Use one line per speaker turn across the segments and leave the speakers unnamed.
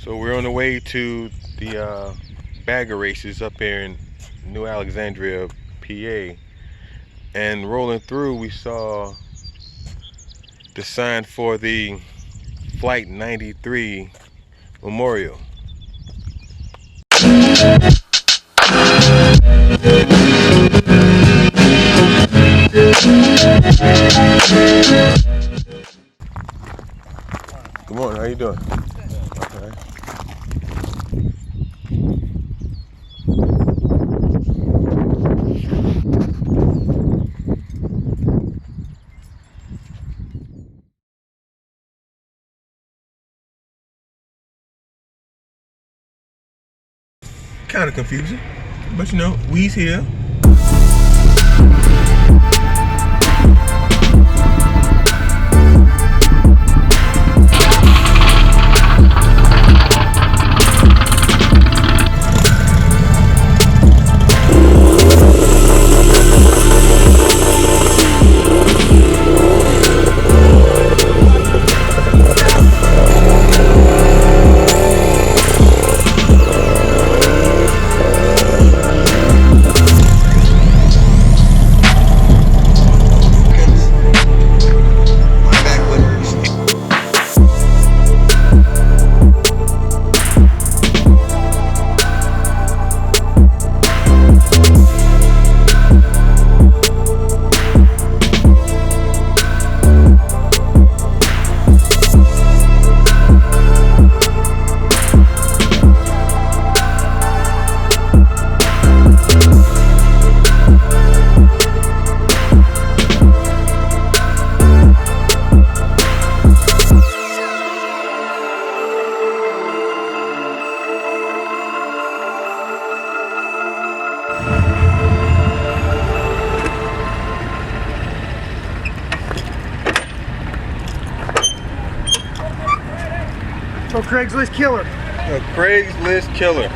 So we're on the way to the bagger races up here in New Alexandria, PA. And rolling through, we saw the sign for the Flight 93 Memorial. Good morning, how you doing? Okay. Kind of confusing, but you know, we's here.
So Craigslist killer.
A Craigslist killer.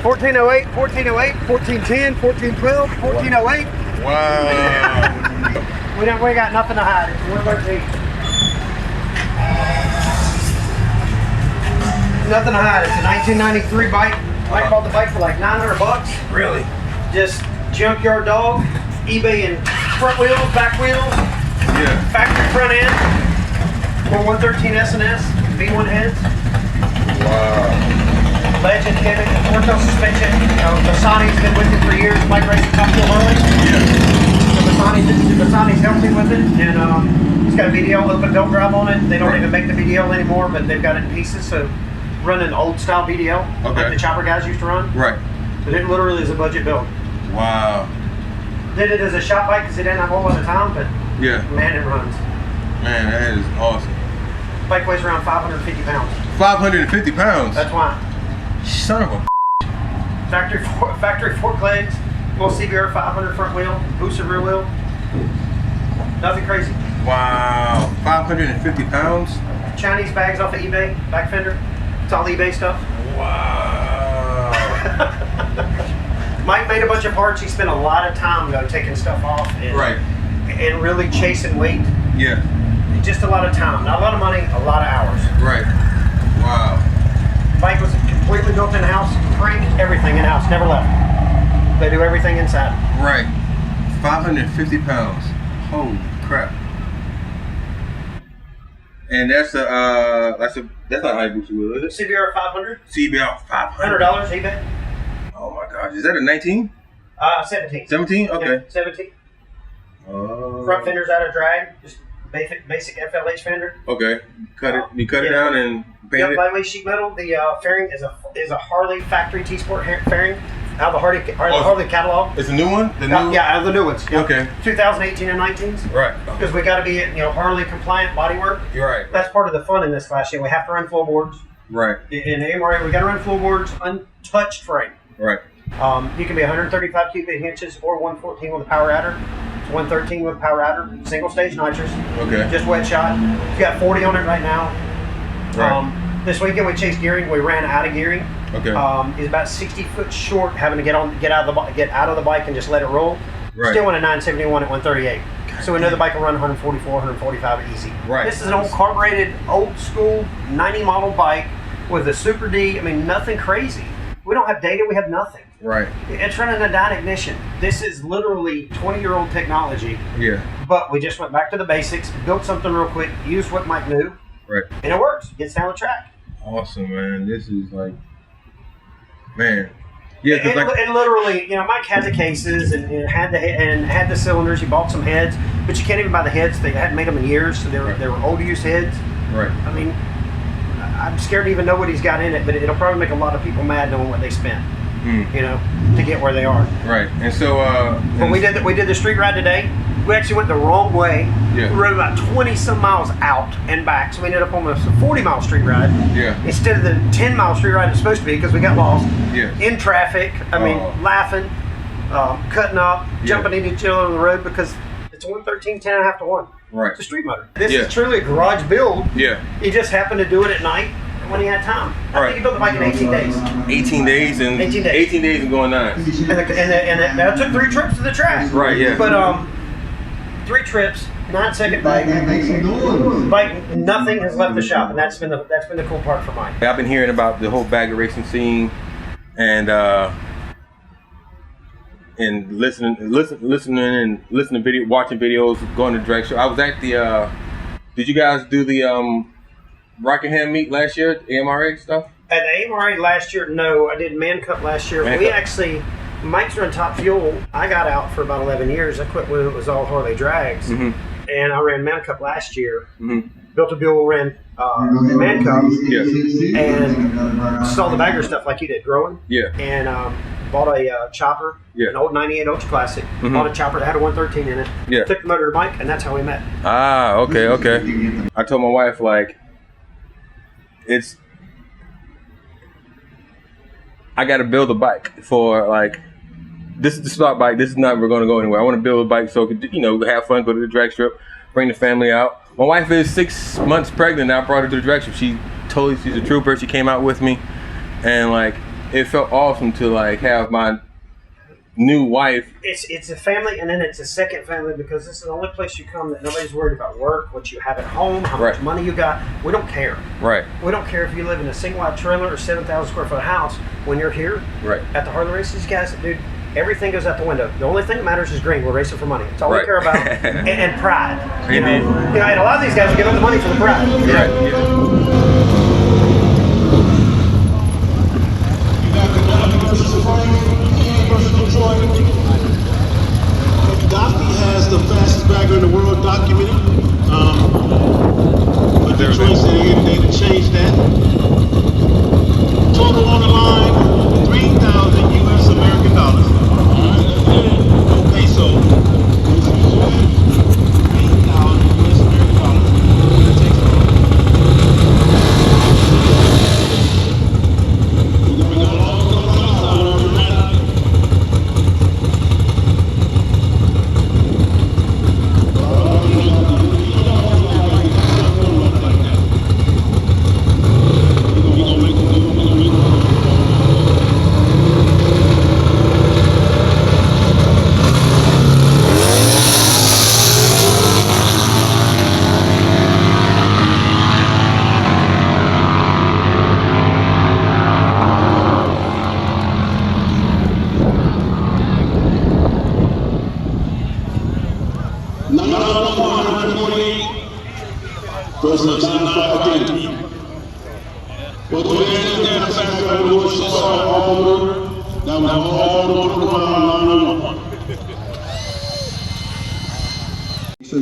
1408, 1408, 1410, 1412, 1408.
Wow.
We got nothing to hide. It's 113. Nothing to hide. It's a 1993 bike. I bought the bike for like $900.
Really?
Just junkyard dog, eBay and front wheels, back wheels,
Yeah.
factory front end, 113 S&S, V1 heads.
Wow.
Legend gimmick, Ortho suspension. Asani's been with it for years. Bike racing top fuel early.
Yeah.
So Asani's helped him with it, and it's got a VDL open belt drive on it. They don't even make the VDL anymore, but they've got it in pieces. So running old style VDL, like the chopper guys used to run.
Right.
But it literally is a budget build.
Wow.
Did it as a shop bike because it didn't have a whole lot of time, but
Yeah.
man, it runs.
Man, that is awesome.
Bike weighs around 550 pounds.
550 pounds.
That's why.
Son of a.
Factory fork legs, little CBR 500 front wheel, boosted rear wheel. Nothing crazy.
Wow. 550 pounds.
Chinese bags off of eBay, back fender. It's all eBay stuff.
Wow.
Mike made a bunch of parts. He spent a lot of time though taking stuff off and really chasing weight.
Yeah.
Just a lot of time, not a lot of money, a lot of hours.
Right. Wow.
Bike was completely built in-house, crank, everything in-house, never left. They do everything inside.
Right. 550 pounds. Holy crap. And that's not high boost wheel, is it?
CBR 500.
CBR 500.
$100 eBay.
Oh my gosh. Is that a 19?
17.
17? Okay.
Yeah, 17. Front fender's out of drag, just basic FLH fender.
Okay. You cut it down and paint it.
Lightweight sheet metal. The fairing is a Harley factory T-Sport fairing out of the Harley catalog.
It's a new one?
Yeah, out of the new ones. Yep.
Okay.
2018 and 19s.
Right.
Because we got to be Harley compliant bodywork.
You're right.
That's part of the fun in this class. We have to run floorboards.
Right.
In the AMRA, we got to run floorboards, untouched frame.
Right.
You can be 135 cubic inches or 114 with a power adder. 113 with power adder, single stage nitrous.
Okay.
Just wet shot. You got 40 on it right now.
Right.
This weekend we chased gearing. We ran out of gearing.
Okay.
He's about 60 foot short, having to get out of the bike and just let it roll.
Right.
Still went a 971 at 138. So we know the bike will run 144, 145 easy.
Right.
This is an old carbureted, old school 90 model bike with a Super D. I mean, nothing crazy. We don't have data. We have nothing.
Right.
It's running a dyno ignition. This is literally 20-year-old technology.
Yeah.
But we just went back to the basics, built something real quick, used what Mike knew.
Right.
And it works. Gets down the track.
Awesome, man. This is like, man. Yeah,
and literally, Mike had the cases and had the cylinders. He bought some heads, but you can't even buy the heads. They hadn't made them in years, so they were old use heads.
Right.
I mean, I'm scared to even know what he's got in it, but it'll probably make a lot of people mad knowing what they spent. To get where they are. Right.
And so,
but we did the street ride today. We actually went the wrong way.
Yeah.
We rode about 20 some miles out and back, so we ended up almost a 40-mile street ride.
Yeah.
Instead of the 10-mile street ride it's supposed to be, because we got lost.
Yeah.
In traffic. I mean, laughing, cutting up, jumping into each other on the road because it's 113, 10.5 to 1.
Right.
It's a street motor. This is truly a garage build.
Yeah.
He just happened to do it at night when he had time. I think he built the bike in 18 days.
18 days and 18 days and going 9.
And that took 3 trips to the track.
Right. Yeah.
But 3 trips, 9-second bike. Nothing has left the shop, and that's been the cool part for Mike.
I've been hearing about the whole bagger racing scene, and listening and watching videos, going to drag show. I was at the. Did you guys do the Rockingham meet last year? The AMRA stuff.
At the AMRA last year, no. I did Man Cup last year. Mike's run Top Fuel. I got out for about 11 years. I quit when it was all Harley drags, and I ran Man Cup last year. Built a Buell, ran Man Cup, and saw the bagger stuff like you did, growing. Yeah. And bought a chopper, an old 98 Ultra Classic. Bought a chopper that had a 113 in it. Yeah. Took the motor to Mike, and that's how we met.
Ah, okay. I told my wife, like, I got to build a bike for, like, this is the spot bike. This is not we're going to go anywhere. I want to build a bike so I could, have fun, go to the drag strip, bring the family out. My wife is 6 months pregnant. I brought her to the drag strip. She's a trooper. She came out with me, and like it felt awesome to like have my new wife.
It's a family, and then it's a second family because this is the only place you come that nobody's worried about work, what you have at home, how much money you got. We don't care. Right. We don't care if you live in a single wide trailer or 7,000 square foot house. When you're here, at the Harley races, guys, dude, everything goes out the window. The only thing that matters is green. We're racing for money. That's all we care about, and pride. And a lot of these guys will give up the money for the pride.
Kadafe has the fastest bagger in the world documented. But the choice they changed that. Total on the line, 3,000 US American dollars. Okay, so 3,000 US American dollars.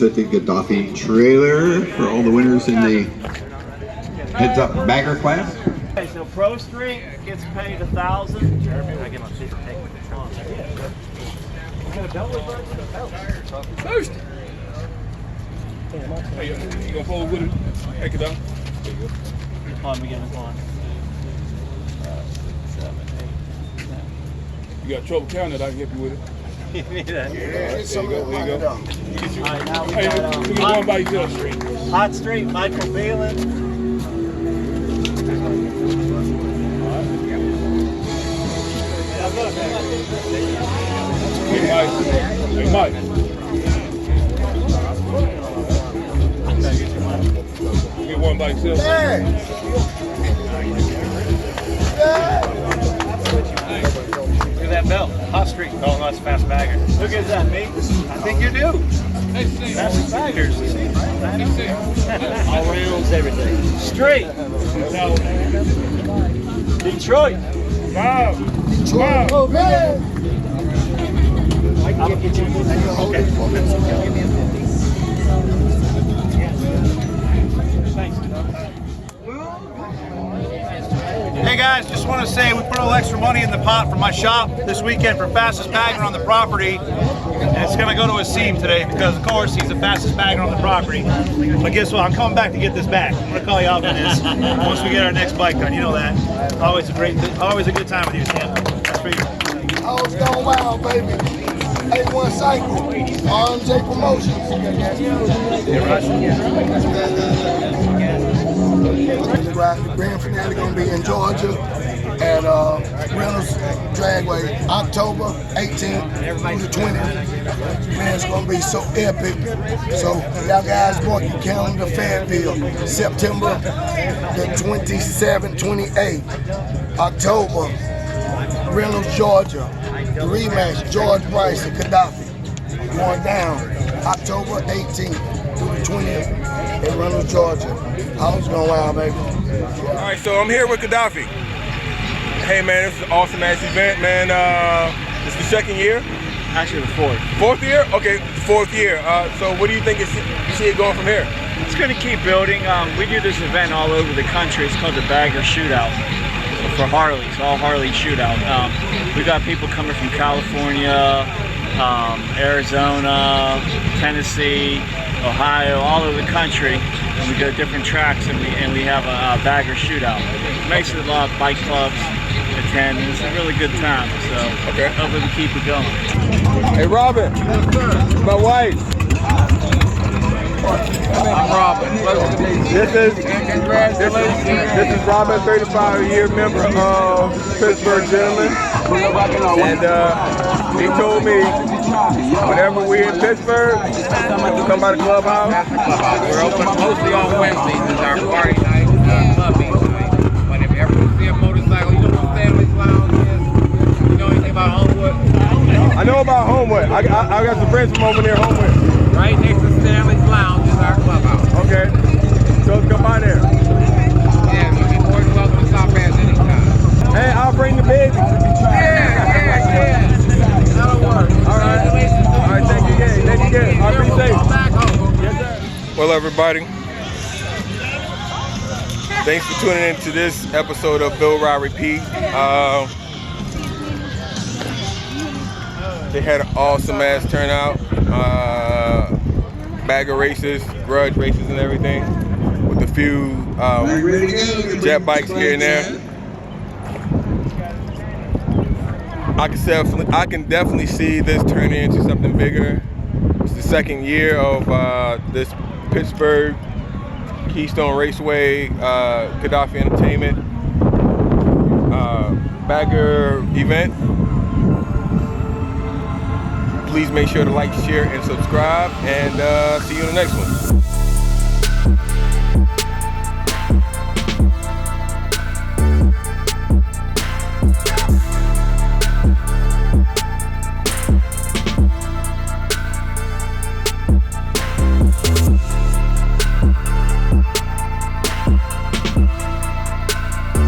At the Kadafe trailer for all the winners in the Heads Up Bagger class.
Okay, so Pro Street gets paid $1,000. Jeremy, I get my seat taken.
First. Hey, you gonna fold with it? Take it out. There you go.
On beginning one. 7, 8, 9.
You got trouble counting it? I can help you with it.
You need that.
There you go. There you go.
All right, now we
Hey,
got
we got one by yourself, Street.
Hot Street, Michael Beland.
Hey, Mike. Hey, Mike. Get one by yourself.
Look at that belt. Hot streak. Oh, that's fast bagger. Look at that, me. I think you do. Fastest baggers. All rounds, everything. Straight. Detroit. Wow. Detroit. Oh, man. I'll get you. Okay.
Hey guys, just want to say we put a little extra money in the pot for my shop this weekend for fastest bagger on the property. And it's going to go to Assim today because, of course, he's the fastest bagger on the property. But guess what? I'm coming back to get this back. I'm going to call you out for this once we get our next bike done. You know that. Always a good time with you, Sam. That's for you.
Hogs Gone Wild, baby. A1 Cycle. RMJ Promotions. The grand finale gonna be in Georgia at Reynolds Dragway, October 18th through the 20th. Man, it's gonna be so epic. So y'all guys mark your calendar, Fayetteville, September the 27th, 28th, October, Reynolds, Georgia. The rematch, George Bryce and Kadafe. Going down October 18th through the 20th in Reynolds, Georgia. Hogs Gone Wild, baby.
All right, so I'm here with Kadafe. Hey man, this is an awesome ass event, man. It's the second year?
Actually, the fourth.
Fourth year? Okay, fourth year. So what do you think you see it going from here?
It's going to keep building. We do this event all over the country. It's called the BAGGER Shoutout for Harleys, all Harley Shootout. We got people coming from California, Arizona, Tennessee, Ohio, all over the country. And we go to different tracks and we have a BAGGER Shootout. Makes it a lot of bike clubs attend. It's a really good time. So hopefully we keep it going.
Hey Robin, my wife. I'm Robin. This is Robin, 35-year member of Pittsburgh Gentlemen. And he told me whenever we're in Pittsburgh, come by the clubhouse.
We're open mostly on Wednesdays. It's our party night, club meet night. But if you ever see a motorcycle, you know what Family's Lounge is? You know anything about Homewood?
I know about Homewood. I got some friends from over near Homewood.
Right next to Stanley's Lounge is our clubhouse.
Okay. So come by there.
Yeah, you'll be more than welcome to stop past anytime.
Hey, I'll bring the baby.
Yeah. That'll work.
All right. All right, thank you again. Thank you again. I'll be safe.
Back home.
Yes, sir. Well, everybody, thanks for tuning in to this episode of Build Ride Repeat. They had an awesome ass turnout. Bagger races, grudge races and everything, with a few jet bikes here and there. I can definitely see this turning into something bigger. It's the second year of this Pittsburgh Keystone Raceway, Kadafe Entertainment Bagger event. Please make sure to like, share, and subscribe, and see you in the next one.